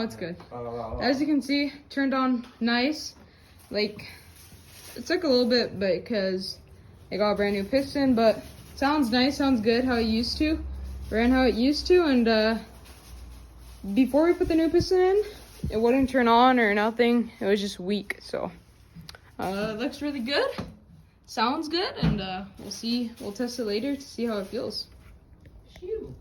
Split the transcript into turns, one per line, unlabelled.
No, it's good. As you can see, turned on nice. Like, it took a little bit because I got a brand new piston, but sounds nice, sounds good how it used to. Ran how it used to, and before we put the new piston in, it wouldn't turn on or nothing. It was just weak, so it looks really good. Sounds good, and we'll test it later to see how it feels. Phew.